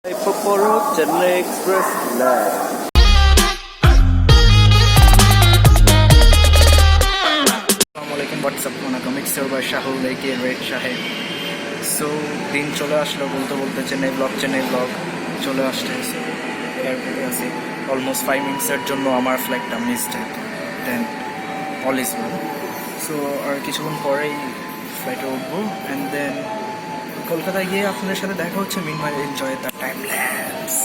Ipoporo Chennai Express Land. Assalamualaikum, what's up? It's your boy Shahul, aka Red Shahid. So দিন চলে আসলো বলতে বলতে চেন্নাই ব্লগ চলে আসছে। সো এয়ারপোর্টে আছি, অলমোস্ট 5 মিনিটসের জন্য আমার ফ্লাইটটা missed, then all is well. So আর কিছুক্ষণ পরেই ফ্লাইটে উঠবো অ্যান্ড দেন কলকাতায় গিয়ে আপনাদের সাথে দেখা হচ্ছে। Meanwhile enjoy the time lapse.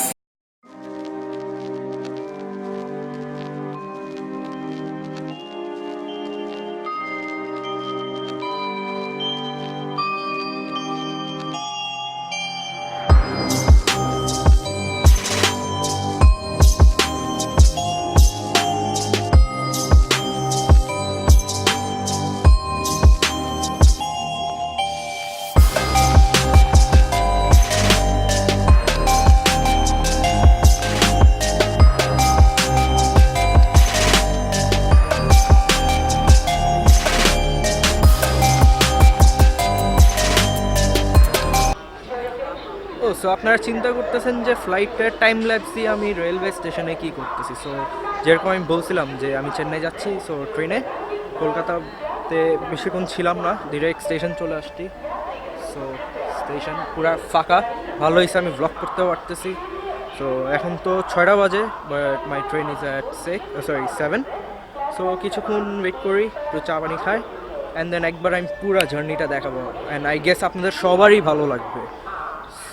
So আপনারা চিন্তা করতেছেন যে ফ্লাইটের টাইম ল্যাপস দিয়ে আমি রেলওয়ে স্টেশনে কী করতেছি। সো যেরকম আমি বলছিলাম যে আমি চেন্নাই যাচ্ছি, সো ট্রেনে কলকাতাতে বেশিক্ষণ ছিলাম না, ডিরেক্ট স্টেশন চলে আসছি। সো স্টেশন পুরা ফাঁকা, ভালো হয়েছে আমি ব্লগ করতেও পারতেছি। সো এখন তো 6টা বাজে, but my train is at 7। So কিছুক্ষণ ওয়েট করি, একটু চা পানি খাই অ্যান্ড দেন একবার আমি পুরা জার্নিটা দেখাবো অ্যান্ড আই গেস আপনাদের সবারই ভালো লাগবে।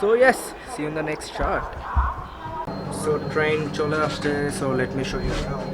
So yes, see you in the next shot. So train chole ashte, so let me show you around.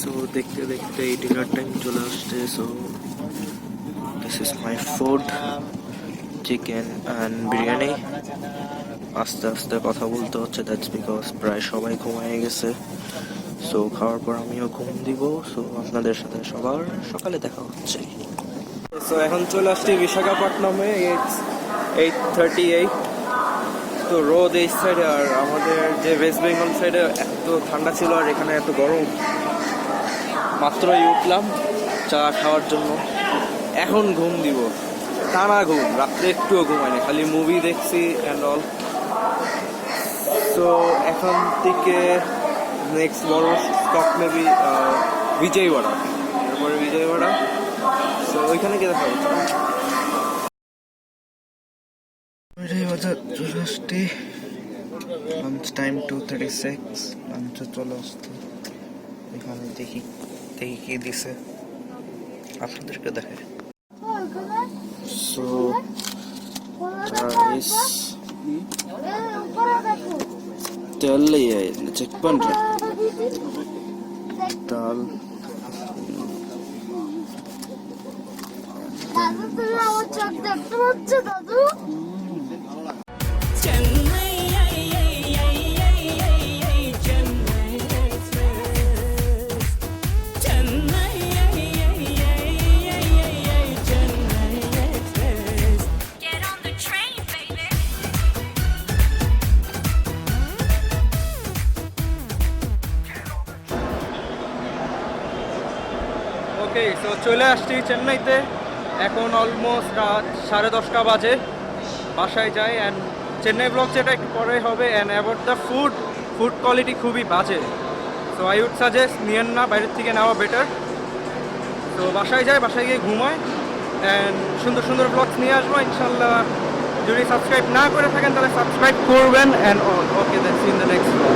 So দেখতে দেখতে এই ডিনার টাইম চলে আসছে। So this is my food, chicken and biryani. আস্তে আস্তে কথা বলতে হচ্ছে, দ্যাটস বিকজ প্রায় সবাই ঘুমিয়ে গেছে। সো খাওয়ার পর আমিও ঘুম দিব। সো আপনাদের সাথে সবার সকালে দেখা হচ্ছে। সো এখন চলে আসছি বিশাখাপট্টনমে, 8:38। তো রোদ এই সাইডে, আর আমাদের যে ওয়েস্ট বেঙ্গল সাইডে এত ঠান্ডা ছিল আর এখানে এত গরম। মাত্রই উঠলাম চা খাওয়ার জন্য, এখন ঘুম দিব, টানা ঘুম, রাত্রে একটুও ঘুমাইনি, খালি মুভি দেখছি অ্যান্ড অল। সো এখন থেকে নেক্সট বড় স্টপ মেবি বিজয়ওয়াড়া, এরপরে বিজয়ওয়াড়া। সো ওইখানে গিয়ে দেখা হচ্ছে। লাঞ্চ টাইম 2:36, লাঞ্চে চলে আসতে। এখানে দেখি কি দিছে, আপনাদেরকে দেখে। সো রাইস তেল চেক পண்ற ডাল, ওকে। সো চলে আসছি চেন্নাইতে, এখন অলমোস্ট রাত 10:30 বাজে। বাসায় যাই অ্যান্ড চেন্নাই ব্লগ যেটা একটু পরে হবে। And about the food quality খুবই বাজে। সো আই উড সাজেস্ট নিয়েন না, বাইরের থেকে নেওয়া বেটার। তো বাসায় যাই, বাসায় গিয়ে ঘুমাই অ্যান্ড সুন্দর সুন্দর ব্লগস নিয়ে আসবো ইনশাল্লাহ। যদি সাবস্ক্রাইব না করে থাকেন তাহলে সাবস্ক্রাইব করবেন and all. Okay, that's in the next blog.